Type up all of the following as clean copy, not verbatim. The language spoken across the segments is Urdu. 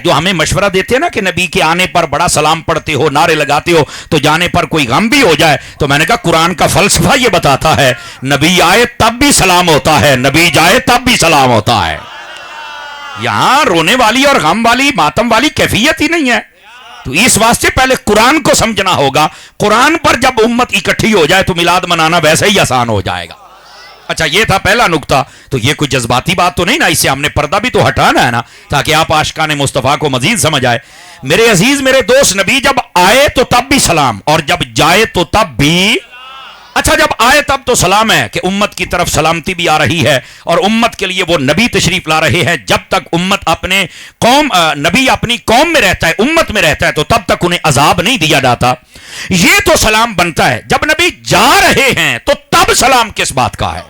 جو ہمیں مشورہ دیتے ہیں نا کہ نبی کے آنے پر بڑا سلام پڑھتے ہو، نعرے لگاتے ہو، تو جانے پر کوئی غم بھی ہو جائے، تو میں نے کہا قرآن کا فلسفہ یہ بتاتا ہے نبی آئے تب بھی سلام ہوتا ہے، نبی جائے تب بھی سلام ہوتا ہے. یہاں رونے والی اور غم والی ماتم والی کیفیت ہی نہیں ہے. تو اس واسطے پہلے قرآن کو سمجھنا ہوگا. قرآن پر جب امت اکٹھی ہو جائے تو میلاد منانا ویسے ہی آسان ہو جائے گا. اچھا یہ تھا پہلا نکتہ. تو یہ کوئی جذباتی بات تو نہیں نا، اس سے ہم نے پردہ بھی تو ہٹانا ہے نا، تاکہ آپ عاشقان مصطفیٰ کو مزید سمجھ آئے. میرے عزیز میرے دوست، نبی جب آئے تو تب بھی سلام، اور جب جائے تو تب بھی. اچھا جب آئے تب تو سلام ہے کہ امت کی طرف سلامتی بھی آ رہی ہے، اور امت کے لیے وہ نبی تشریف لا رہے ہیں. جب تک امت اپنے نبی اپنی قوم میں رہتا ہے، امت میں رہتا ہے، تو تب تک انہیں عذاب نہیں دیا جاتا. یہ تو سلام بنتا ہے. جب نبی جا رہے ہیں تو تب سلام کس بات کا ہے؟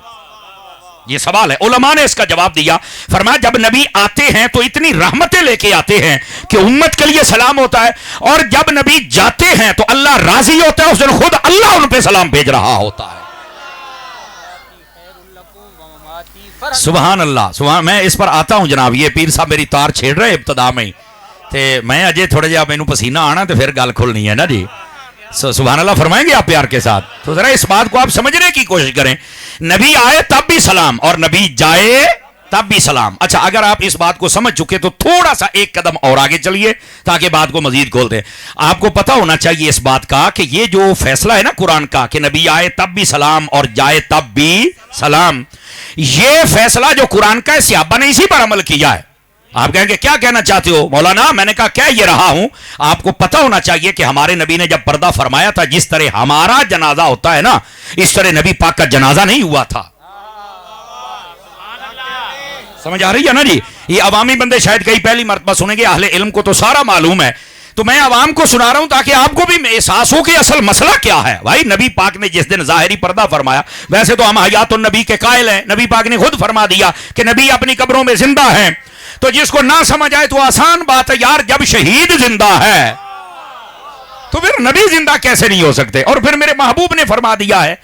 یہ سوال ہے. علماء نے اس کا جواب دیا. فرمایا جب نبی آتے ہیں تو اتنی رحمتیں لے کے آتے ہیں کہ امت کے لیے سلام ہوتا ہے، اور جب نبی جاتے ہیں تو اللہ راضی ہوتا ہے، اس دن خود اللہ ان پہ سلام بھیج رہا ہوتا ہے. سبحان اللہ. سبحان. میں اس پر آتا ہوں جناب. یہ پیر صاحب میری تار چھیڑ رہے ابتدا میں، میں اجے تھوڑے جہا مینوں پسینہ آنا تو پھر گل کھلنی ہے نا جی. سبحان اللہ فرمائیں گے آپ پیار کے ساتھ. تو ذرا اس بات کو آپ سمجھنے کی کوشش کریں. نبی آئے تب بھی سلام، اور نبی جائے تب بھی سلام. اچھا اگر آپ اس بات کو سمجھ چکے تو تھوڑا سا ایک قدم اور آگے چلیے تاکہ بات کو مزید کھول دیں. آپ کو پتا ہونا چاہیے اس بات کا کہ یہ جو فیصلہ ہے نا قرآن کا کہ نبی آئے تب بھی سلام اور جائے تب بھی سلام، یہ فیصلہ جو قرآن کا ہے صحابہ نے اسی پر عمل کیا ہے. آپ کہیں گے کیا کہنا چاہتے ہو مولانا؟ میں نے کہا کہہ یہ رہا ہوں آپ کو پتا ہونا چاہیے کہ ہمارے نبی نے جب پردہ فرمایا تھا، جس طرح ہمارا جنازہ ہوتا ہے نا، اس طرح نبی پاک کا جنازہ نہیں ہوا تھا. سمجھ آ رہی ہے نا جی؟ یہ عوامی بندے شاید کئی پہلی مرتبہ سنیں گے، اہل علم کو تو سارا معلوم ہے، تو میں عوام کو سنا رہا ہوں تاکہ آپ کو بھی احساس ہو کہ اصل مسئلہ کیا ہے. بھائی نبی پاک نے جس دن ظاہری پردہ فرمایا، ویسے تو ہم حیات النبی کے قائل ہیں، نبی پاک نے خود فرما دیا کہ نبی اپنی قبروں میں زندہ ہیں. تو جس کو نہ سمجھ آئے تو آسان بات ہے یار، جب شہید زندہ ہے تو پھر نبی زندہ کیسے نہیں ہو سکتے؟ اور پھر میرے محبوب نے فرما دیا ہے.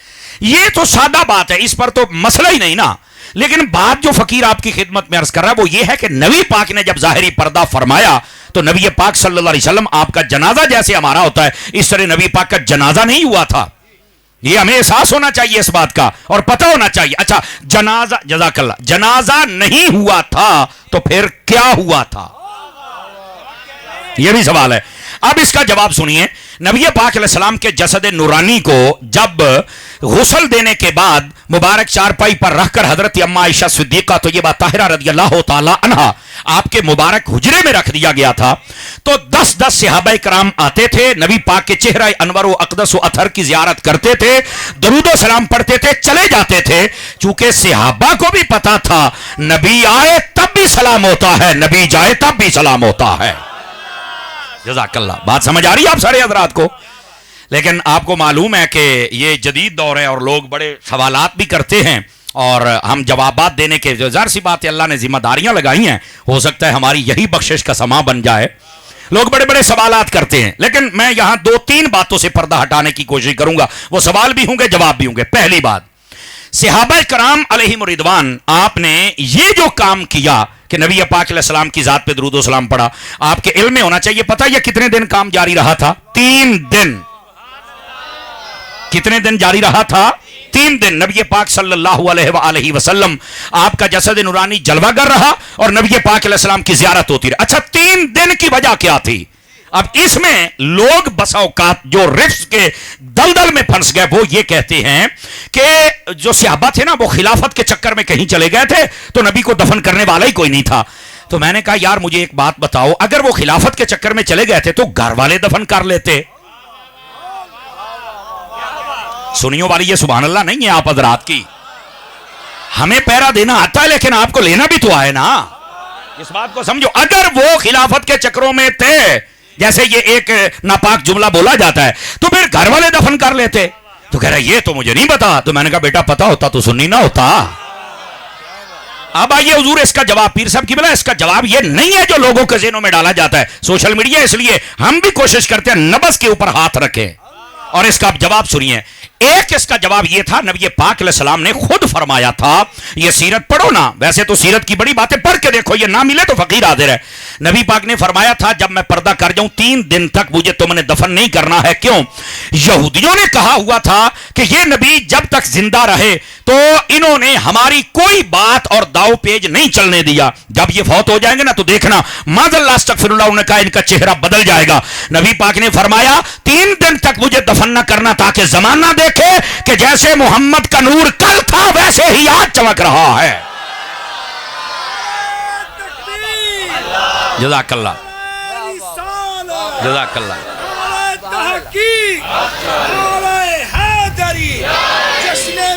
یہ تو سادہ بات ہے، اس پر تو مسئلہ ہی نہیں نا. لیکن بات جو فقیر آپ کی خدمت میں عرض کر رہا ہے وہ یہ ہے کہ نبی پاک نے جب ظاہری پردہ فرمایا تو نبی پاک صلی اللہ علیہ وسلم آپ کا جنازہ جیسے ہمارا ہوتا ہے، اس طرح نبی پاک کا جنازہ نہیں ہوا تھا. یہ ہمیں احساس ہونا چاہیے اس بات کا اور پتہ ہونا چاہیے. اچھا جنازہ، جزاک اللہ، جنازہ نہیں ہوا تھا تو پھر کیا ہوا تھا؟ یہ بھی سوال ہے. اب اس کا جواب سنیے. نبی پاک علیہ السلام کے جسد نورانی کو جب غسل دینے کے بعد مبارک چارپائی پر رکھ کر حضرت اما عائشہ صدیقہ طیبہ طاہرہ رضی اللہ تعالی عنہا آپ کے مبارک حجرے میں رکھ دیا گیا تھا، تو 10 صحابہ کرام آتے تھے، نبی پاک کے چہرہ انور و اقدس و اطہر کی زیارت کرتے تھے، درود و سلام پڑھتے تھے، چلے جاتے تھے. چونکہ صحابہ کو بھی پتا تھا نبی آئے تب بھی سلام ہوتا ہے، نبی جائے تب بھی سلام ہوتا ہے. جزاک اللہ. بات سمجھ آ رہی ہے آپ سارے حضرات کو؟ لیکن آپ کو معلوم ہے کہ یہ جدید دور ہے اور لوگ بڑے سوالات بھی کرتے ہیں، اور ہم جوابات دینے کے جو ظاہر سی بات ہے اللہ نے ذمہ داریاں لگائی ہیں، ہو سکتا ہے ہماری یہی بخشش کا سماں بن جائے. لوگ بڑے بڑے سوالات کرتے ہیں، لیکن میں یہاں 2-3 باتوں سے پردہ ہٹانے کی کوشش کروں گا. وہ سوال بھی ہوں گے، جواب بھی ہوں گے. پہلی بات، صحابہ کرام علیہم رضوان آپ نے یہ جو کام کیا کہ نبی پاک علیہ السلام کی ذات پہ درود و سلام پڑھا، آپ کے علم میں ہونا چاہیے پتہ یہ کتنے دن کام جاری رہا تھا؟ 3 دن. کتنے دن جاری رہا تھا؟ 3 دن. نبی پاک صلی اللہ علیہ وآلہ وسلم آپ کا جسد نورانی جلوہ گر رہا اور نبی پاک علیہ السلام کی زیارت ہوتی رہی. اچھا 3 دن کی وجہ کیا تھی؟ اب اس میں لوگ بس اوقات جو رفض کے دلدل میں پھنس گئے وہ یہ کہتے ہیں کہ جو صحابہ تھے نا وہ خلافت کے چکر میں کہیں چلے گئے تھے تو نبی کو دفن کرنے والا ہی کوئی نہیں تھا. تو میں نے کہا یار مجھے ایک بات بتاؤ، اگر وہ خلافت کے چکر میں چلے گئے تھے تو گھر والے دفن کر لیتے. سنیوں والی یہ سبحان اللہ نہیں ہے آپ حضرات کی. ہمیں پیرا دینا آتا ہے لیکن آپ کو لینا بھی تو آئے نا. اس بات کو سمجھو. اگر وہ خلافت کے چکروں میں تھے، جیسے یہ ایک ناپاک جملہ بولا جاتا ہے، تو پھر گھر والے دفن کر لیتے. تو کہہ رہا یہ تو مجھے نہیں پتا. تو میں نے کہا بیٹا پتا ہوتا تو سنی نہ ہوتا. اب آئیے حضور اس کا جواب، پیر صاحب کی بلا اس کا جواب یہ نہیں ہے جو لوگوں کے ذہنوں میں ڈالا جاتا ہے سوشل میڈیا. اس لیے ہم بھی کوشش کرتے ہیں نبض کے اوپر ہاتھ رکھیں اور اس کا جواب سنیے. ایک اس کا جواب یہ تھا، نبی پاک علیہ السلام نے خود فرمایا تھا، یہ سیرت پڑھو نا، ویسے تو سیرت کی بڑی باتیں پڑھ کے دیکھو، یہ نہ ملے تو فقیر حاضر ہے۔ نبی پاک نے فرمایا تھا جب میں پردہ کر جاؤں 3 دن تک مجھے تم نے دفن نہیں کرنا ہے۔ کیوں؟ یہودیوں نے کہا ہوا تھا کہ یہ نبی جب تک زندہ رہے تو انہوں نے ہماری کوئی بات اور داؤ پیج نہیں چلنے دیا، جب یہ فوت ہو جائیں گے نا تو دیکھنا معاذ اللہ استغفر اللہ، انہوں نے کہا ان کا چہرہ بدل جائے گا۔ نبی پاک نے فرمایا 3 دن تک مجھے دفن نہ کرنا تاکہ زمانہ دیکھے کہ جیسے محمد کا نور کل تھا ویسے ہی آج چمک رہا ہے۔ جزاک اللہ، جزاک اللہ۔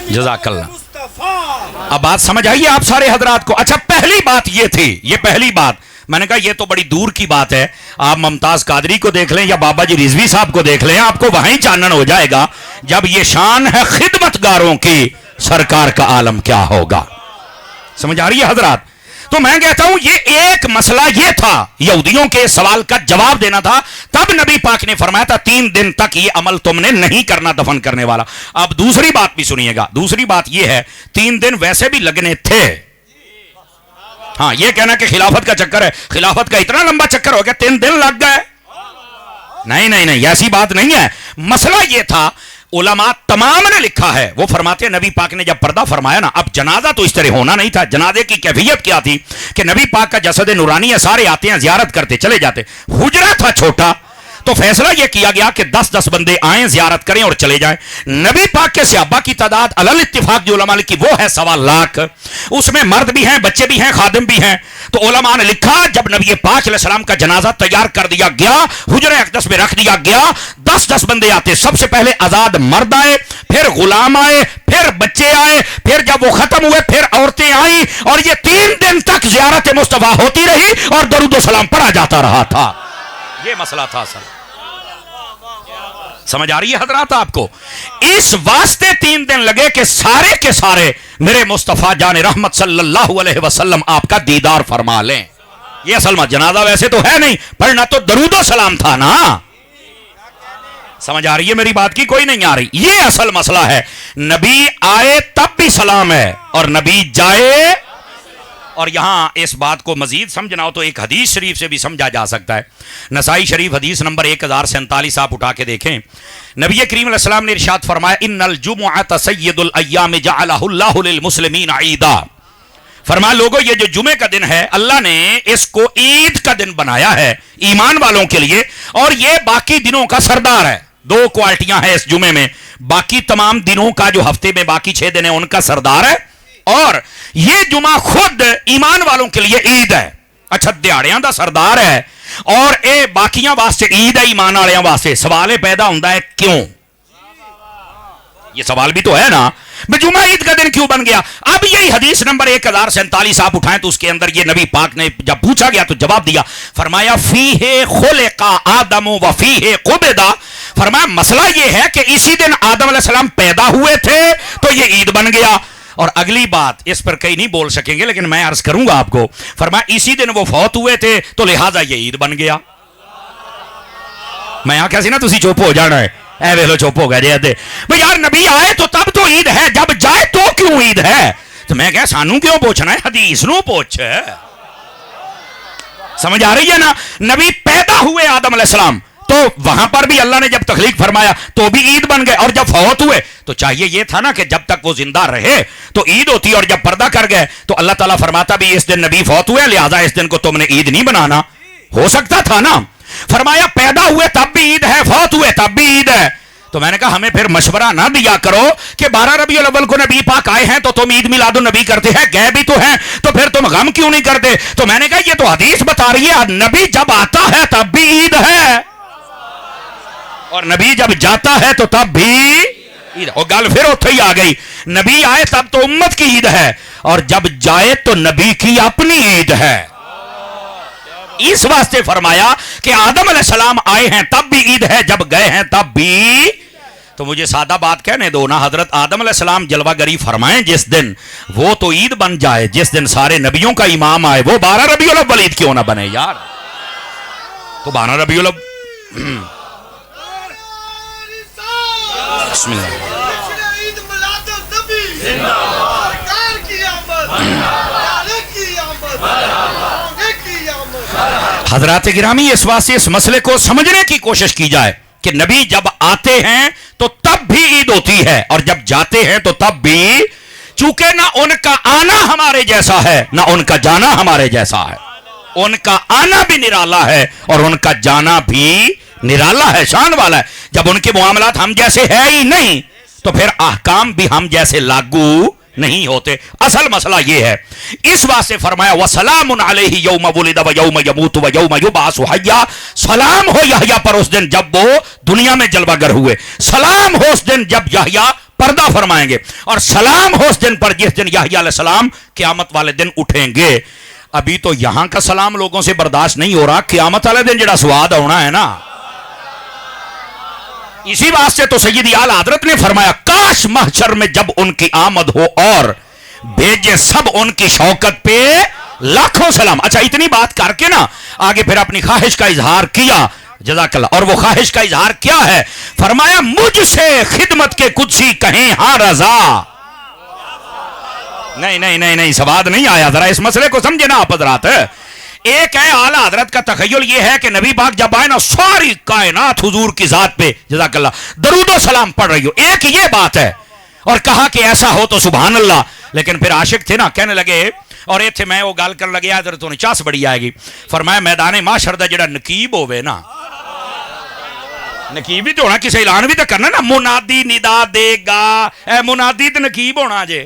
جزاک اللہ۔ اب بات سمجھ آئیے آپ سارے حضرات کو؟ اچھا پہلی بات یہ تھی، یہ پہلی بات میں نے کہا یہ تو بڑی دور کی بات ہے، آپ ممتاز قادری کو دیکھ لیں یا بابا جی رضوی صاحب کو دیکھ لیں، آپ کو وہیں چانن ہو جائے گا جب یہ شان ہے خدمت گاروں کی، سرکار کا عالم کیا ہوگا۔ سمجھ آ رہی ہے حضرات؟ تو میں کہتا ہوں یہ ایک مسئلہ یہ تھا، یہودیوں کے سوال کا جواب دینا تھا، تب نبی پاک نے فرمایا تھا 3 دن تک یہ عمل تم نے نہیں کرنا دفن کرنے والا۔ اب دوسری بات بھی سنیے گا، دوسری بات یہ ہے 3 دن ویسے بھی لگنے تھے۔ ہاں یہ کہنا کہ خلافت کا چکر ہے، خلافت کا اتنا لمبا چکر ہو گیا 3 دن لگ گئے، نہیں ایسی بات نہیں ہے۔ مسئلہ یہ تھا، علماء تمام نے لکھا ہے، وہ فرماتے ہیں نبی پاک نے جب پردہ فرمایا نا، اب جنازہ تو اس طرح ہونا نہیں تھا، جنازے کی کیفیت کیا تھی کہ نبی پاک کا جسد نورانی ہے، سارے آتے ہیں زیارت کرتے چلے جاتے، حجرہ تھا چھوٹا، تو فیصلہ یہ کیا گیا کہ 10 بندے آئیں زیارت کریں اور چلے جائیں۔ نبی پاک کے صحابہ کی تعداد علل اتفاق جو علماء کی وہ ہے 1.25 لاکھ، اس میں مرد بھی ہیں، بچے بھی ہیں، خادم بھی ہیں۔ تو علماء نے لکھا جب نبی پاک علیہ السلام کا جنازہ تیار کر دیا گیا، حجرہ اقدس میں رکھ دیا گیا، 10 بندے آتے، سب سے پہلے آزاد مرد آئے، پھر غلام آئے، پھر بچے آئے، پھر جب وہ ختم ہوئے پھر عورتیں آئیں، اور یہ 3 دن تک زیارت مصطفیٰ ہوتی رہی اور درود و سلام پڑھا جاتا رہا تھا۔ یہ مسئلہ تھا اصل۔ سمجھ آ رہی ہے حضرات آپ کو؟ اس واسطے 3 دن لگے کہ سارے کے سارے میرے مصطفیٰ جان رحمت صلی اللہ علیہ وسلم آپ کا دیدار فرما لیں۔ یہ اصل میں جنازہ ویسے تو ہے نہیں، پڑھنا تو درود و سلام تھا نا۔ سمجھ آ رہی ہے میری بات کی؟ کوئی نہیں آ رہی؟ یہ اصل مسئلہ ہے، نبی آئے تب بھی سلام ہے اور نبی جائے۔ اور یہاں اس بات کو مزید سمجھنا ہو تو ایک حدیث شریف سے بھی سمجھا جا سکتا ہے۔ نسائی شریف حدیث نمبر 1047 آپ اٹھا کے دیکھیں، نبی کریم علیہ السلام نے ارشاد فرمایا ان الجمعۃ سید الایام جعلہ اللہ للمسلمین عیدا۔ فرمایا لوگوں یہ جو جمعے کا دن ہے اللہ نے اس کو عید کا دن بنایا ہے ایمان والوں کے لیے، اور یہ باقی دنوں کا سردار ہے۔ 2 کوالٹیاں ہیں اس جمعے میں، باقی تمام دنوں کا جو ہفتے میں باقی 6 دن ہیں ان کا سردار ہے، اور یہ جمعہ خود ایمان والوں کے لیے عید ہے۔ اچھا دیہڑیاں دا سردار ہے اور اے باقیاں واسطے عید ہے ایمان والوں واسطے۔ سوال پیدا ہوتا ہے کیوں؟ یہ سوال بھی تو ہے نا، جمعہ عید کا دن کیوں بن گیا؟ اب یہی حدیث نمبر 1047 آپ اٹھائیں تو اس کے اندر یہ نبی پاک نے جب پوچھا گیا تو جواب دیا، فرمایا فیہ خلق آدم و فیہ قبض۔ فرمایا مسئلہ یہ ہے کہ اسی دن آدم علیہ السلام پیدا ہوئے تھے تو یہ عید بن گیا۔ اور اگلی بات اس پر کئی نہیں بول سکیں گے لیکن میں عرض کروں گا آپ کو، فرمایا اسی دن وہ فوت ہوئے تھے تو لہٰذا یہ عید بن گیا۔ میں آکھا سی نا تسی چپ ہو جانا ہے، اے ویلو چپ ہو گئے جی ادھے بھئی یار نبی آئے تو تب تو عید ہے، جب جائے تو کیوں عید ہے؟ تو میں کہا سانوں کیوں پوچھنا ہے، حدیث نو پوچھ۔ سمجھ آ رہی ہے نا؟ نبی پیدا ہوئے آدم علیہ السلام تو وہاں پر بھی اللہ نے جب تخلیق فرمایا تو بھی عید بن گئے، اور جب فوت ہوئے تو چاہیے یہ تھا نا کہ جب تک وہ زندہ رہے تو عید ہوتی، اور جب پردہ کر گئے تو اللہ تعالیٰ فرماتا بھی اس دن نبی فوت ہوئے لہذا اس دن کو تم نے عید نہیں بنانا۔ ہو سکتا تھا نا، فرمایا پیدا ہوئے تب بھی عید ہے، فوت ہوئے تب بھی عید ہے۔ تو میں نے کہا ہمیں پھر مشورہ نہ دیا کرو کہ 12 ربیع الاول کو نبی پاک آئے ہیں تو تم عید میلاد النبی کرتے ہیں، گئے بھی تو ہیں تو پھر تم غم کیوں نہیں کرتے؟ تو میں نے کہا یہ تو حدیث بتا رہی ہے نبی جب آتا ہے تب بھی عید ہے، اور نبی جب جاتا ہے تو تب بھی عید۔ اور گل پھر اتھے ہی آ گئی، نبی آئے تب تو امت کی عید ہے، اور جب جائے تو نبی کی اپنی عید ہے۔ اس واسطے فرمایا کہ آدم علیہ السلام آئے ہیں تب بھی عید ہے، جب گئے ہیں تب بھی۔ تو مجھے سادہ بات کہنے دو نا، حضرت آدم علیہ السلام جلوہ گری فرمائیں جس دن، وہ تو عید بن جائے جس دن سارے نبیوں کا امام آئے، وہ 12 ربیع الاول عید کیوں نہ بنے یار؟ تو 12 ربیع الاول بسم اللہ حضرات گرامی، اس واسطے اس مسئلے کو سمجھنے کی کوشش کی جائے کہ نبی جب آتے ہیں تو تب بھی عید ہوتی ہے اور جب جاتے ہیں تو تب بھی، چونکہ نہ ان کا آنا ہمارے جیسا ہے نہ ان کا جانا ہمارے جیسا ہے. ان کا آنا بھی نرالا ہے اور ان کا جانا بھی نرالا ہے، شان والا ہے. جب ان کے معاملات ہم جیسے ہے ہی نہیں تو پھر احکام بھی ہم جیسے لاگو نہیں ہوتے. اصل مسئلہ یہ ہے، اس واسطے فرمایا وَسَلَامٌ عَلَيْهِ يَوْمَ وُلِدَ وَيَوْمَ يَمُوتُ وَيَوْمَ يُبْعَثُ حَيًّا. سلام ہو یحییٰ پر اس دن جب وہ دنیا میں جلوہ گر ہوئے، سلام ہو اس دن جب یحییٰ پردہ فرمائیں گے، اور سلام ہو اس دن پر جس دن یحییٰ علیہ السلام قیامت والے دن اٹھیں گے. ابھی تو یہاں کا سلام لوگوں سے برداشت نہیں ہو رہا، قیامت والے دن جڑا سواد ہونا ہے نا. اسی واسطے تو سیدی اعلیٰ حضرت نے فرمایا کاش محشر میں جب ان کی آمد ہو اور بھیجے سب ان کی شوکت پہ لاکھوں سلام. اچھا، اتنی بات کر کے نا آگے پھر اپنی خواہش کا اظہار کیا، جزاک اللہ. اور وہ خواہش کا اظہار کیا ہے؟ فرمایا مجھ سے خدمت کے قدسی کہیں ہاں رضا. نہیں سواد نہیں آیا، ذرا اس مسئلے کو سمجھے نا آپ حضرات. ایک ہے اعلیٰ حضرت کا تخیل یہ ہے کہ نبی پاک جب آئے نا ساری کائنات حضور کی ذات پہ جزاک اللہ درود و سلام پڑھ رہی ہو، ایک یہ بات ہے. اور کہا کہ ایسا ہو تو سبحان اللہ. لیکن پھر عاشق تھے نا، کہنے لگے، اور ایتھے میں وہ گال کر لگیا حضرت نے چاس بڑی آئے گی. فرمایا میدان معاشر دا جڑا نقیب ہوئے نا، نقیب بھی تو ہونا، کسی اعلان بھی تو کرنا نا، منادی ندا دے گا، اے منادی تو نقیب ہونا جے.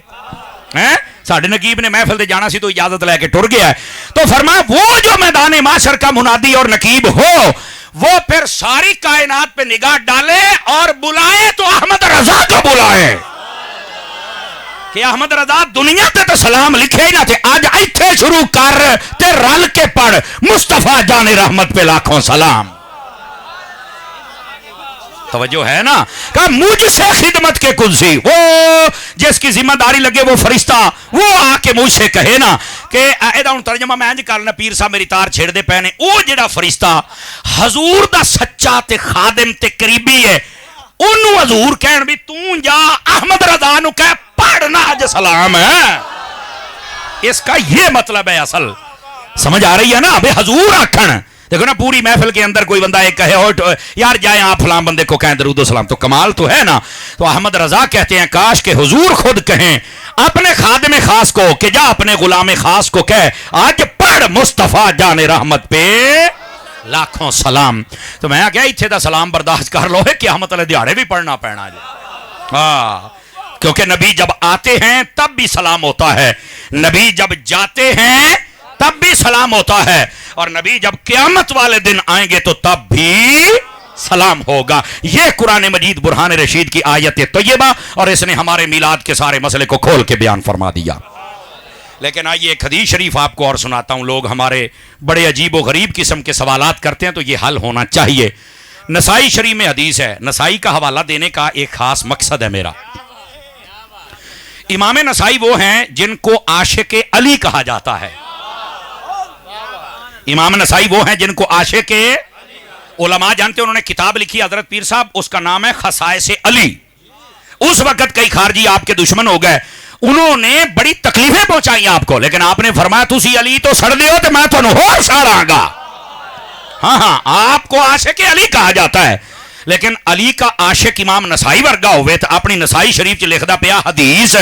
ساڑھے نقیب نے محفل دے جانا سی تو اجازت لے کے ٹر گیا ہے. تو فرمایا وہ جو میدان معاشر کا منادی اور نقیب ہو وہ پھر ساری کائنات پہ نگاہ ڈالے اور بلائے تو احمد رضا کو بلائے کہ احمد رضا دنیا تے تو سلام لکھے ہی نہ تھے، آج ایتھے شروع کر تے رل کے پڑھ مصطفیٰ جان رحمت پہ لاکھوں سلام. توجہ ہے نا؟ کہا مجھ سے خدمت کے قدسی، وہ جس کی ذمہ داری لگے وہ فرشتہ وہ آ کے مجھ سے کہے نا کہ ایدہ ان ترجمہ میں انج کرنا پیر صاحب میری تار چھیڑ دے پہنے، وہ جڑا فرشتہ حضور دا سچا تے خادم تے قریبی ہے، انہوں حضور کہن بھی توں جا احمد رضا نو کہہ پڑھنا اج سلام ہے. اس کا یہ مطلب ہے. اصل سمجھ آ رہی ہے نا؟ بے حضور آکھن دیکھو نا، پوری محفل کے اندر کوئی بندہ ایک کہے یار جائیں آپ فلاں بندے کو کہیں درود و سلام، تو کمال تو ہے نا. تو احمد رضا کہتے ہیں کاش کہ حضور خود کہیں اپنے خادم خاص کو کہ جا اپنے غلام خاص کو کہے آج پڑھ مصطفیٰ جان رحمت پہ لاکھوں سلام. تو میں کہا اتھے دا سلام برداشت کر لو ہے قیامت والے دیہاڑے بھی پڑھنا پینا جی. کیونکہ نبی جب آتے ہیں تب بھی سلام ہوتا ہے، نبی جب جاتے ہیں تب بھی سلام ہوتا ہے، اور نبی جب قیامت والے دن آئیں گے تو تب بھی سلام ہوگا. یہ قرآن مجید برہان رشید کی آیت طیبہ، اور اس نے ہمارے میلاد کے سارے مسئلے کو کھول کے بیان فرما دیا. لیکن آئیے ایک حدیث شریف آپ کو اور سناتا ہوں. لوگ ہمارے بڑے عجیب و غریب قسم کے سوالات کرتے ہیں تو یہ حل ہونا چاہیے. نسائی شریف میں حدیث ہے، نسائی کا حوالہ دینے کا ایک خاص مقصد ہے میرا. امام نسائی وہ ہیں جن کو عاشق علی کہا جاتا ہے. امام نسائی وہ ہیں جن کو عاشق علماء جانتے ہیں. انہوں نے کتاب لکھی حضرت پیر صاحب، اس کا نام ہے خصائص علی. اس وقت کئی خارجی آپ کے دشمن ہو گئے، انہوں نے بڑی تکلیفیں پہنچائی آپ کو، لیکن آپ نے فرمایا تسی علی تو سڑ دیو تو میں تھانوں ہور ساڑاں گا. ہاں آپ کو عاشق علی کہا جاتا ہے، لیکن علی کا عاشق امام نسائی ورگا ہوئے تو اپنی نسائی شریف چ لکھدا پیا حدیث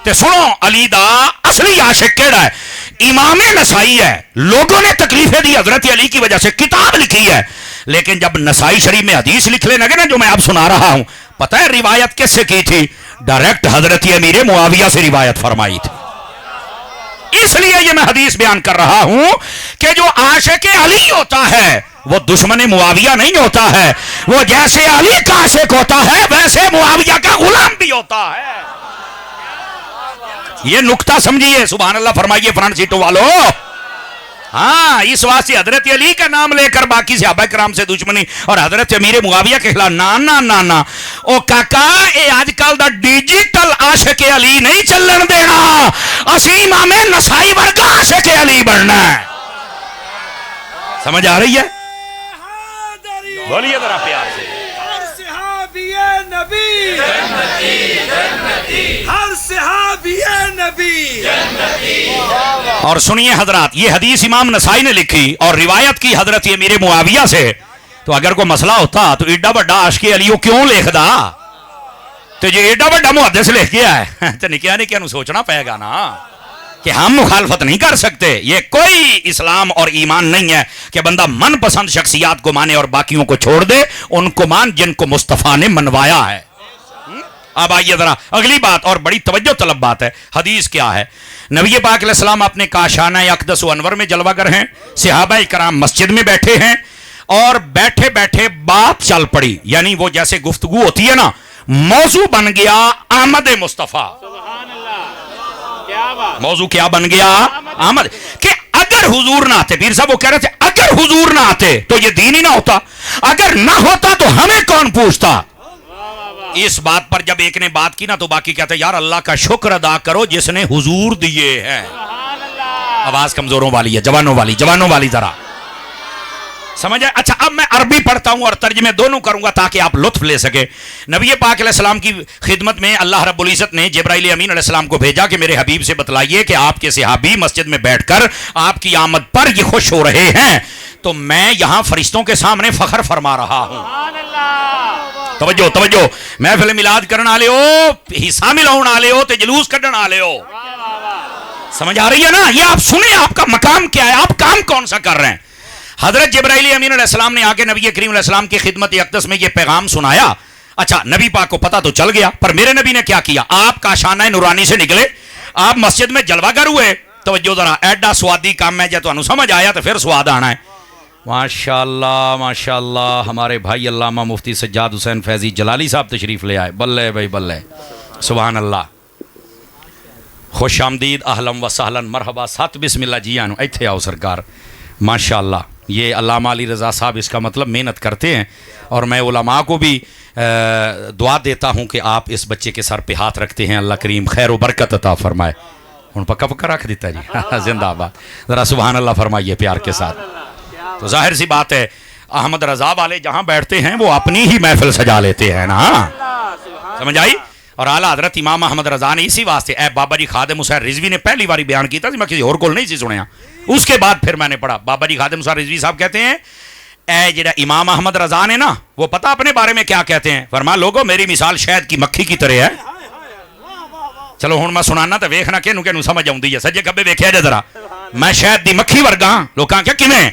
تے سنو علی دا اصلی عاشق کیڑا ہے؟ امام نسائی ہے. لوگوں نے تکلیفیں دی حضرت علی کی وجہ سے، کتاب لکھی ہے، لیکن جب نسائی شریف میں حدیث لکھنے لگے نا جو میں اب سنا رہا ہوں، پتہ ہے روایت کس سے کی تھی؟ ڈائریکٹ حضرت امیر معاویہ سے روایت فرمائی تھی. اس لیے یہ میں حدیث بیان کر رہا ہوں کہ جو عاشق علی ہوتا ہے وہ دشمن معاویہ نہیں ہوتا ہے، وہ جیسے علی کا عاشق ہوتا ہے ویسے معاویہ کا غلام بھی ہوتا ہے. یہ نکتہ سمجھیے. سبحان اللہ فرمائیے فرنٹ سیٹوں والو. ہاں اس واسطے حضرت علی کا نام لے کر باقی صحابہ کرام سے دشمنی اور حضرت امیر معاویہ کے خلاف نا او کاکا اے آج کل دا ڈیجیٹل عاشق علی نہیں چلن دینا، اسی امام نسائی ورگا عاشق علی بننا ہے. سمجھ آ رہی ہے؟ بولیے ذرا پیار سے. نبی ہر صحابی نبی. اور سنیے حضرات، یہ حدیث امام نسائی نے لکھی اور روایت کی حضرت امیر معاویہ سے. تو اگر کوئی مسئلہ ہوتا تو ایڈا بڑا عاشق علیو کیوں لکھدا؟ تو جو ایڈا بڑا محدث لکھ گیا ہے تو نکیا نکیا نو سوچنا پائے گا نا کہ ہم مخالفت نہیں کر سکتے. یہ کوئی اسلام اور ایمان نہیں ہے کہ بندہ من پسند شخصیات کو مانے اور باقیوں کو چھوڑ دے. ان کو مان جن کو مصطفیٰ نے منوایا ہے. اب آئیے ذرا اگلی بات، اور بڑی توجہ طلب بات ہے. حدیث کیا ہے؟ نبی پاک علیہ السلام اپنے کاشانہ اقدس و انور میں جلوہ گر ہیں. صحابہ کرام مسجد میں بیٹھے ہیں اور بیٹھے بیٹھے بات چل پڑی. یعنی وہ جیسے گفتگو ہوتی ہے نا، موضوع بن گیا آمد مصطفیٰ. موضوع کیا بن گیا؟ آمد. کہ اگر حضور نہ آتے، پیر صاحب وہ کہہ رہے تھے اگر حضور نہ آتے تو یہ دین ہی نہ ہوتا، اگر نہ ہوتا تو ہمیں کون پوچھتا. اس بات پر جب ایک نے بات کی نا تو باقی کہتے ہیں یار اللہ کا شکر ادا کرو جس نے حضور دیے ہیں. آواز کمزوروں والی ہے، جوانوں والی ذرا سمجھے. اچھا اب میں عربی پڑھتا ہوں اور ترجمے دونوں کروں گا تاکہ آپ لطف لے سکے. نبی پاک علیہ السلام کی خدمت میں اللہ رب العزت نے جبرائیل امین علیہ السلام کو بھیجا کہ میرے حبیب سے بتلائیے کہ آپ کے صحابی مسجد میں بیٹھ کر آپ کی آمد پر یہ خوش ہو رہے ہیں، تو میں یہاں فرشتوں کے سامنے فخر فرما رہا ہوں. توجہ محفل میلاد کرنا لے ہو، حصہ ملاؤن آلے ہو تے جلوس کڈن آلے ہو. سمجھ آ رہی ہے نا؟ یہ آپ سنیں آپ کا مقام کیا ہے، آپ کام کون سا کر رہے ہیں. حضرت جبرائیل امین علیہ السلام نے آگے نبی کریم علیہ السلام کی خدمت اقدس میں یہ پیغام سنایا. اچھا نبی پاک کو پتا تو چل گیا، پر میرے نبی نے کیا کیا؟ آپ کا شانہ نورانی سے نکلے، آپ مسجد میں جلوہ گر ہوئے. توجہ ذرا، ایڈا سوادی کام ہے جب تمہیں سمجھ آیا تو پھر سواد آنا ہے. ماشاءاللہ ہمارے بھائی علامہ مفتی سجاد حسین فیضی جلالی صاحب تشریف لے آئے. بلے بھائی بلے، سبحان اللہ. خوش آمدید، اہلم و سہلن، مرحبا. سات بسم اللہ جی آنو ایتھے آؤ سرکار. ماشاءاللہ یہ علامہ علی رضا صاحب اس کا مطلب محنت کرتے ہیں، اور میں علماء کو بھی دعا دیتا ہوں کہ آپ اس بچے کے سر پہ ہاتھ رکھتے ہیں. اللہ کریم خیر و برکت عطا فرمائے. ان پکا رکھ دیتا جی. زندہ آباد. ذرا سبحان اللہ فرمائیے پیار کے ساتھ. تو ظاہر سی بات ہے احمد رضا والے جہاں بیٹھتے ہیں وہ اپنی ہی محفل سجا لیتے ہیں نا. سمجھ آئی؟ اور اعلیٰ حضرت امام احمد رضا نے اسی واسطے اے بابا جی خادم حسین رضوی نے پہلی باری بیان کیا تھا، میں کسی اور کو نہیں سی سنیا. اس کے بعد پھر میں نے پڑھا. بابا جی خادم حسین رضوی صاحب کہتے ہیں اے جڑا امام احمد رضا نے نا، وہ پتہ اپنے بارے میں کیا کہتے ہیں؟ فرما لوگوں میری مثال شہد کی مکھی کی طرح ہے. چلو ہوں میں سنانا تو ویکھنا کینوں سمجھ آؤندی ہے. سجے کبے ویکھیا جے ذرا. میں شہد دی مکھی ورگا. لوکاں کیا کیویں؟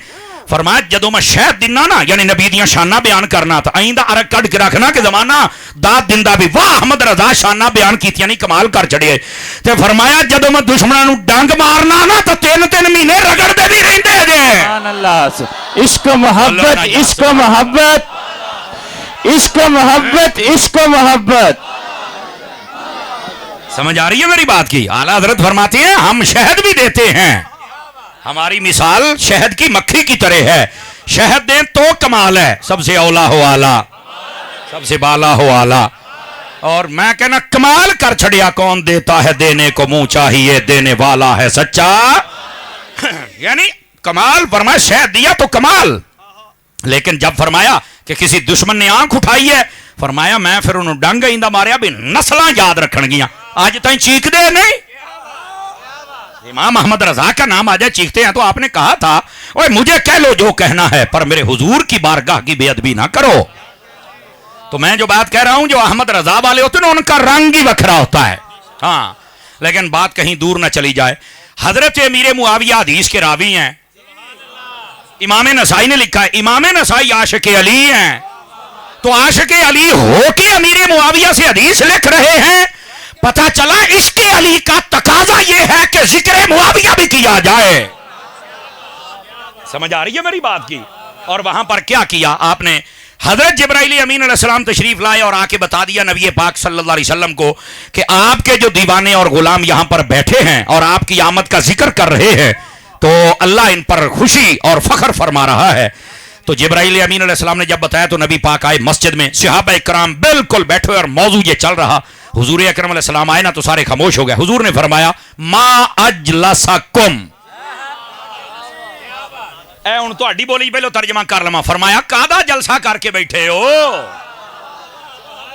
فرمایا جدوں میں شہد دینا نا، یعنی نبی دیاں شانہ بیان کرنا، تو آئندہ عرق کڈ کے رکھنا کہ زمانہ داد دیندا بھی واہ احمد رضا شانہ بیان کیتی، یعنی کمال کر چھڑے. تے فرمایا جدوں میں دشمناں نوں ڈنگ مارنا نا تو 3 مہینے رگڑ دے بھی رہندے جے. سبحان اللہ. عشق محبت، عشق محبت، عشق محبت، عشق محبت. سمجھ آ رہی ہے میری بات کی؟ اعلیٰ حضرت فرماتے ہیں ہم شہد بھی دیتے ہیں، ہماری مثال شہد کی مکھی کی طرح ہے. شہد دیں تو کمال ہے، سب سے اولا ہو آلہ، سب سے بالا ہو آلہ. اور میں کہنا کمال کر چھڑیا کون دیتا ہے دینے کو منہ چاہیے دینے والا ہے سچا. یعنی کمال فرمایا شہد دیا تو کمال. لیکن جب فرمایا کہ کسی دشمن نے آنکھ اٹھائی ہے، فرمایا میں پھر انہوں ڈنگ ایندہ ماریا بھی نسلاں یاد رکھن گیا. آج تائیں چیک دے نہیں. امام احمد رضا کا نام آجائے چیختے ہیں تو آپ نے کہا تھا اوے مجھے کہہ لو جو کہنا ہے پر میرے حضور کی بارگاہ کی بے ادبی نہ کرو. تو میں جو بات کہہ رہا ہوں جو احمد رضا والے ہوتے ہیں ان کا رنگ ہی وکھرا ہوتا ہے. ہاں لیکن بات کہیں دور نہ چلی جائے. حضرت امیر معاویہ حدیث کے راوی ہیں. امام نسائی نے لکھا ہے امام نسائی عاشق علی ہیں، تو عاشق علی ہو کے امیر معاویہ سے حدیث لکھ رہے ہیں. پتہ چلا عشق علی کا تقاضا یہ ہے کہ ذکر معاویہ بھی کیا جائے. سمجھ آ رہی ہے میری بات کی؟ اور وہاں پر کیا کیا آپ نے؟ حضرت جبرائیل امین علیہ السلام تشریف لائے اور آ کے بتا دیا نبی پاک صلی اللہ علیہ وسلم کو کہ آپ کے جو دیوانے اور غلام یہاں پر بیٹھے ہیں اور آپ کی آمد کا ذکر کر رہے ہیں تو اللہ ان پر خوشی اور فخر فرما رہا ہے. تو جبرائیل امین علیہ السلام نے جب بتایا تو نبی پاک آئے مسجد میں، صحابہ اکرام بالکل بیٹھے اور موضوع یہ چل رہا. حضور اکرم علیہ السلام آئے نا تو سارے خاموش ہو گئے. حضور نے فرمایا ما اجلسکم. اے ان تو اڈی بولی پہلو ترجمہ کر لما. فرمایا کادا جلسہ کر کے بیٹھے ہو؟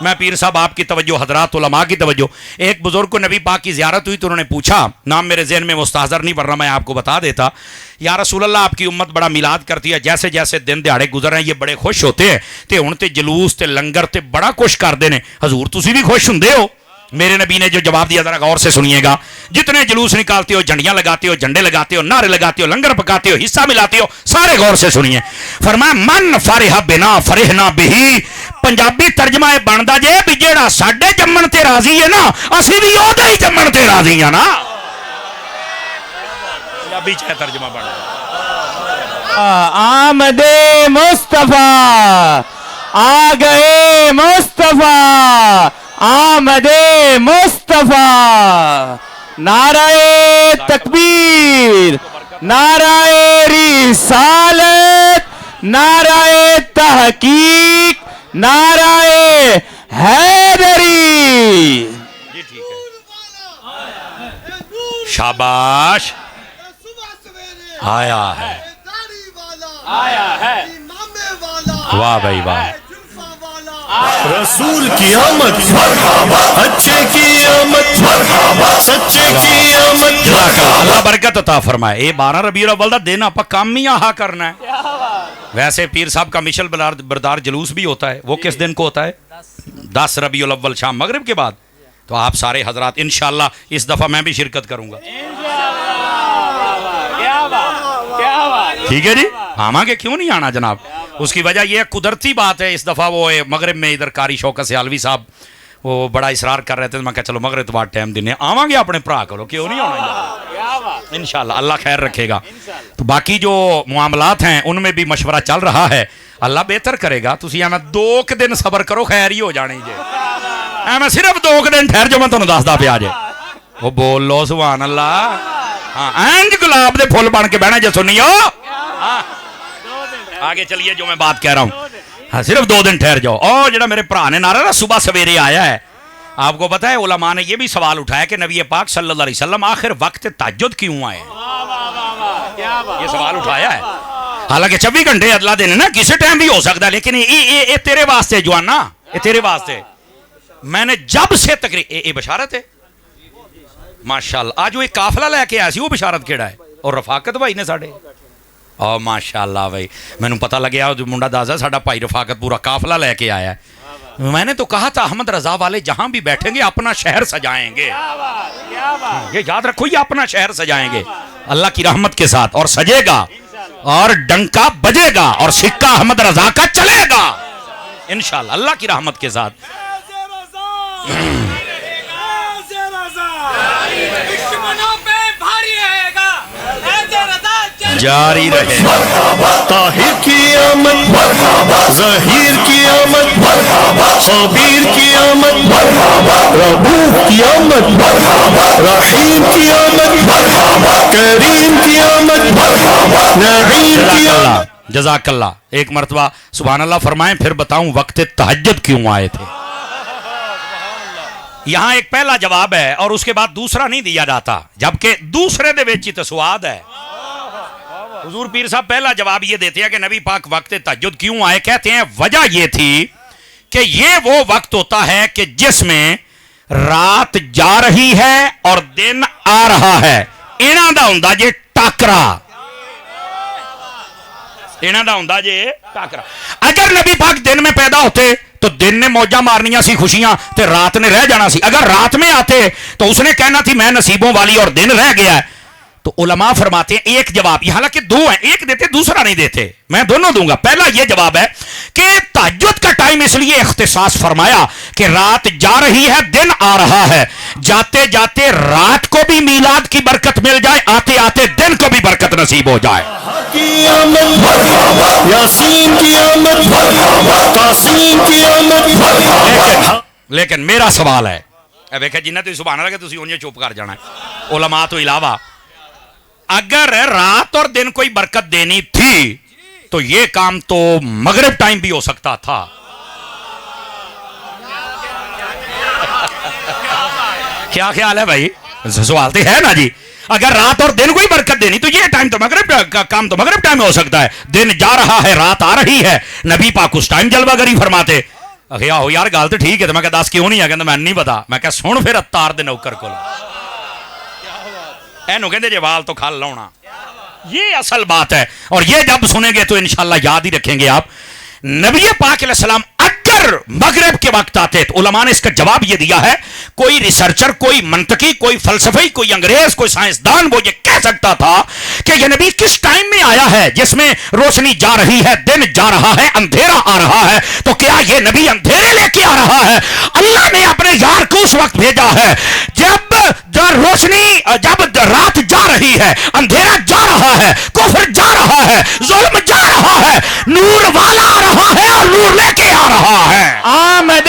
میں پیر صاحب آپ کی توجہ، حضرات علماء کی توجہ، ایک بزرگ کو نبی پاک کی زیارت ہوئی تو انہوں نے پوچھا، نام میرے ذہن میں مستحضر نہیں، ورنہ میں آپ کو بتا دیتا، یا رسول اللہ آپ کی امت بڑا میلاد کرتی ہے، جیسے جیسے دن دیہڑے گزر رہے ہیں یہ بڑے خوش ہوتے ہیں تے ہن تے جلوس تے لنگر تے بڑا کچھ کردے نے، حضور تسی بھی خوش ہوندے ہو؟ میرے نبی نے جو جواب دیا ذرا غور سے سنیے گا، جتنے جلوس نکالتے ہو، جھنڈیاں لگاتے ہو، جھنڈے لگاتے ہو، نعرے لگاتے ہو، لنگر پکاتے ہو، حصہ ملاتے ہو، سارے غور سے سنیے، فرمایا من فرح بنا فرحنا بہی، پنجابی ترجمہ ہے بندا جے بھی جیڑا ساڈے جمن تے راضی ہے نا اسی بھی اودا ہی جمن تے راضی ہیں نا، پنجابی چ ترجمہ بندا آمد مصطفیٰ، آ گئے مصطفیٰ، آمد مصطفیٰ، نعرہ تکبیر، نعرہ رسالت، نعرہ تحقیق، نعرہ حیدری۔ جی ٹھیک ہے، شاباش، آیا ہے، آیا ہے، واہ بھائی واہ، رسول کی آمد، اچھے کی آمد، سچے کی آمد۔ اللہ برکت عطا فرمائے۔ یہ 12 ربیع الاول دا دن آپ کام ہی یہاں کرنا ہے۔ ویسے پیر صاحب کا مشل بردار جلوس بھی ہوتا ہے، وہ کس دن کو ہوتا ہے؟ 10 ربیع الاول شام مغرب کے بعد۔ تو آپ سارے حضرات انشاءاللہ اس دفعہ میں بھی شرکت کروں گا، ٹھیک ہے جی؟ آما کے کیوں نہیں آنا جناب؟ اس کی وجہ یہ قدرتی بات ہے، اس دفعہ وہ مغرب میں ادھر قاری شوکت سیالوی صاحب وہ بڑا اصرار کر رہے تھے، میں کہا چلو مغرب تو بعد ٹائم دینے آواں گے اپنے پرا کرو، کیوں نہیں ہونا انشاءاللہ، اللہ خیر رکھے گا۔ تو باقی جو معاملات ہیں ان میں بھی مشورہ چل رہا ہے، اللہ بہتر کرے گا۔ تسی میں 2 دن صبر کرو، خیر ہی ہو جانے جے، میں صرف 2 دن ٹھہر جو میں تمہیں دسدا پیا جے، وہ بول لو سبحان اللہ، ہاں اینج گلاب دے پھول بن کے بہنا جے سنیو۔ آگے چلیے جو میں بات کہہ رہا ہوں، ہاں صرف 2 دن ٹھہر جاؤ۔ اور جڑا میرے پرا نے نعرہ نا صبح سویرے آیا ہے، آپ کو پتا ہے علماء نے یہ بھی سوال اٹھایا کہ نبی پاک صلی اللہ علیہ وسلم آخر وقت تہجد کیوں آئے؟ یہ سوال اٹھایا ہے، حالانکہ 24 گھنٹے ادلا دن ہے نا، کسی ٹائم بھی ہو سکتا ہے، لیکن یہ تیرے واسطے جوانا، یہ تیرے واسطے میں نے جب سے تقریر یہ بشارت ہے ماشاءاللہ۔ آج وہ ایک قافلہ لے کے آیا سی، وہ بشارت کیڑا ہے؟ اور رفاقت بھائی نے ساڑے، او ماشاءاللہ بھائی میں نے پتہ لگیا جو منڈا دازا ساڑا بھائی رفاقت پورا قافلہ لے کے آیا ہے۔ میں نے تو کہا تھا احمد رضا والے جہاں بھی بیٹھیں گے اپنا شہر سجائیں گے، یہ یاد رکھو، یہ اپنا شہر سجائیں گے اللہ کی رحمت کے ساتھ، اور سجے گا اور ڈنکا بجے گا اور سکہ احمد رضا کا چلے گا انشاءاللہ اللہ کی رحمت کے ساتھ۔ جاری رہے طاہر کی آمد، ظہیر کی آمد، خبیر کی آمد، رؤوف کی آمد، رحیم کی آمد، کریم کی آمد، نعیم کی آمد۔ جزاک اللہ، ایک مرتبہ سبحان اللہ فرمائیں، پھر بتاؤں وقت تہجد کیوں آئے تھے؟ یہاں ایک پہلا جواب ہے اور اس کے بعد دوسرا نہیں دیا جاتا، جبکہ دوسرے دے وچ تسواد ہے۔ حضور پیر صاحب پہلا جواب یہ دیتے ہیں کہ نبی پاک وقت تہجد کیوں آئے، کہتے ہیں وجہ یہ تھی کہ یہ وہ وقت ہوتا ہے کہ جس میں رات جا رہی ہے اور دن آ رہا ہے، انہاں دا ہوندا جے ٹاکرا، انہاں دا ہوندا جے ٹاکرا۔ اگر نبی پاک دن میں پیدا ہوتے تو دن نے موجہ مارنیاں سی خوشیاں تے رات نے رہ جانا سی، اگر رات میں آتے تو اس نے کہنا تھی میں نصیبوں والی اور دن رہ گیا ہے۔ تو علماء فرماتے ہیں ایک جواب، یہ حالانکہ 2 ہیں، ایک دیتے دوسرا نہیں دیتے، میں دونوں دوں گا۔ پہلا یہ جواب ہے کہ تہجد کا ٹائم اس لیے اختصاص فرمایا کہ رات جا رہی ہے دن آ رہا ہے، جاتے جاتے رات کو بھی میلاد کی برکت مل جائے، آتے آتے دن کو بھی برکت نصیب ہو جائے۔ کی آمد، یاسین کی آمد، تاسین کی آمد۔ لیکن میرا سوال ہے، ویکھے جنہیں تو سبحان اللہ کہ تسی انہیں چپ کر جانا ہے، علماء تو علاوہ اگر رات اور دن کوئی برکت دینی تھی تو یہ کام تو مغرب ٹائم بھی ہو سکتا تھا۔ کیا خیال ہے بھائی؟ سوال تو ہے نا جی، اگر رات اور دن کوئی برکت دینی تو یہ ٹائم تو مغرب کا کام تو مغرب ٹائم میں ہو سکتا ہے۔ دن جا رہا ہے، رات آ رہی ہے، نبی پاک اس ٹائم جلوہ گری فرماتے۔ آخیا ہو یار گل تو ٹھیک ہے. تو میں کہا دس کیوں نہیں ہے؟ کہندا میں نہیں پتا. میں کہا سن پھر عطار دے نوکر کو اینو کہندے جے وال تو کھل لاؤنا. یہ اصل بات ہے. اور یہ جب سنیں گے تو انشاءاللہ یاد ہی رکھیں گے آپ. نبی پاک علیہ السلام اگر مغرب کے وقت آتے تو علماء نے اس کا جواب یہ دیا ہے کوئی ریسرچر، کوئی منطقی، کوئی فلسفی، کوئی انگریز، کوئی سائنسدان وہ یہ کہہ سکتا تھا کہ یہ نبی کس ٹائم میں آیا ہے جس میں روشنی جا رہی ہے، دن جا رہا ہے، اندھیرا آ رہا ہے. تو کیا یہ نبی اندھیرے لے کے آ رہا ہے؟ اللہ نے اپنے یار کو اس وقت بھیجا ہے جب روشنی، جب رات جا رہی ہے، اندھیرا جا رہا ہے، کفر جا رہا ہے، ظلم جا رہا ہے، نور والا آ رہا ہے اور نور لے کے آ رہا ہے. آمد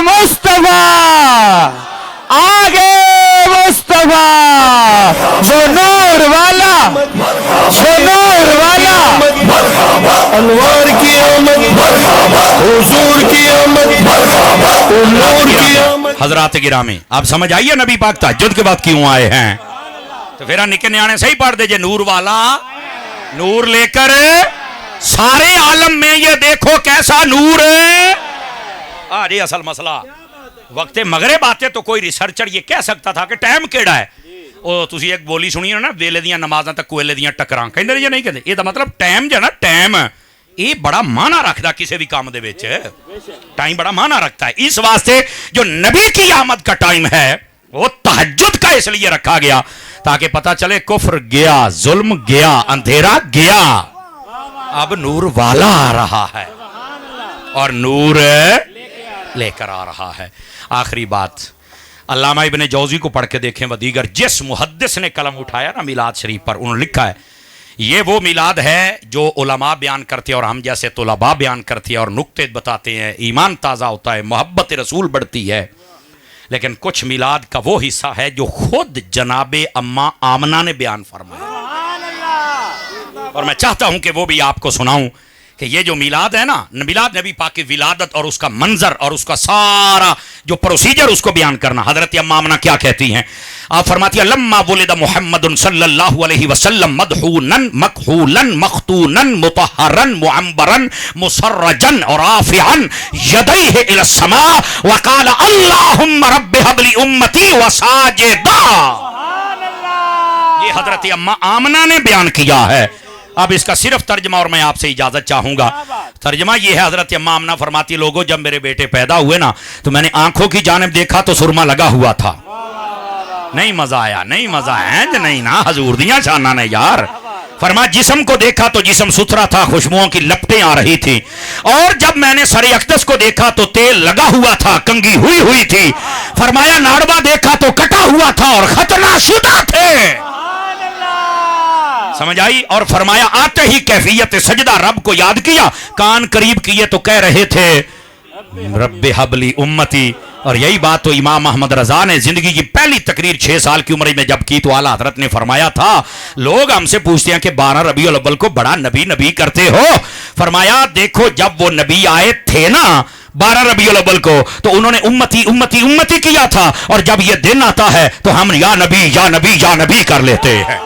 مصطفیٰ، آگے مصطفیٰ، وہ نور والا، وہ نور والا، انوار کی آمد، حضور کی آمد، نور کی آمد. حضرات گرامی آپ سمجھ آئیے نبی پاک تہجد کے بعد کیوں آئے ہیں؟ تو پھر نکے نیانے صحیح پڑھ دے جے نور والا نور لے کر سارے عالم میں یہ دیکھو کیسا نور ہے. جی اصل مسئلہ وقت مغرب آتے تو کوئی ریسرچر یہ کہہ سکتا تھا کہ ٹائم کیڑا ہے. وہ تسی ایک بولی سنی نا ویلے دیاں نمازاں تے کوئلے دیاں ٹکراں کہندے یا نہیں کہندے؟ یہ دا مطلب ٹائم جو ہے نا ٹائم یہ بڑا معنی رکھتا کسی بھی کام دے وچ. ٹائم بڑا معنی رکھتا ہے. اس واسطے جو نبی کی آمد کا ٹائم ہے وہ تہجد کا اس لیے رکھا گیا تاکہ پتہ چلے کفر گیا، ظلم گیا، اندھیرا گیا، اب نور والا آ رہا ہے اور نور لے کر آ رہا ہے. آخری بات علامہ ابن جوزی کو پڑھ کے دیکھیں و دیگر جس محدث نے قلم اٹھایا نا میلاد شریف پر، انہوں نے لکھا ہے یہ وہ میلاد ہے جو علماء بیان کرتے ہیں اور ہم جیسے طلباء بیان کرتے ہیں اور نکتے بتاتے ہیں، ایمان تازہ ہوتا ہے، محبت رسول بڑھتی ہے. لیکن کچھ میلاد کا وہ حصہ ہے جو خود جناب اماں آمنہ نے بیان فرمایا اور میں چاہتا ہوں کہ وہ بھی آپ کو سناؤں کہ یہ جو میلاد ہے نا، میلاد نبی پاک کی ولادت اور اس کا منظر اور اس کا سارا جو پروسیجر اس کو بیان کرنا. حضرت اماں آمنہ کیا کہتی ہیں؟ آپ فرماتی ہیں لما ولد محمد صلی اللہ علیہ وسلم مدحونن مکحولن مختونن مطہرن معمبرن مسرجن اور رافعن یدیہ الی السماء وقال اللہم رب حب لی امتی وساجدا. یہ حضرت اماں آمنہ نے بیان کیا ہے. اب اس کا صرف ترجمہ اور میں آپ سے اجازت چاہوں گا. ترجمہ یہ ہے حضرت اماں آمنہ فرماتی لوگوں جب میرے بیٹے پیدا ہوئے نا تو میں نے آنکھوں کی جانب دیکھا تو سرما لگا ہوا تھا. نہیں مزہ آیا؟ نہیں مزہ ہے نہیں نا حضور دیاں شانہ نے یار. فرما جسم کو دیکھا تو جسم ستھرا تھا، خوشبوؤں کی لپٹیں آ رہی تھی. اور جب میں نے سر اقدس کو دیکھا تو تیل لگا ہوا تھا، کنگھی ہوئی تھی. فرمایا ناڑوا دیکھا تو کٹا ہوا تھا اور ختنہ شدہ تھے. سمجھ آئی؟ اور فرمایا آتے ہی کیفیت سجدہ رب کو یاد کیا، کان قریب کیے تو کہہ رہے تھے رب حبلی امتی. اور یہی بات تو امام احمد رضا نے زندگی کی پہلی تقریر 6 سال کی عمر میں جب کی تو اعلیٰ حضرت نے فرمایا تھا لوگ ہم سے پوچھتے ہیں کہ 12 ربیع الاول کو بڑا نبی کرتے ہو. فرمایا دیکھو جب وہ نبی آئے تھے نا 12 ربیع الاول کو تو انہوں نے امتی امتی امتی کیا تھا، اور جب یہ دن آتا ہے تو ہم یا نبی یا نبی یا نبی کر لیتے ہیں.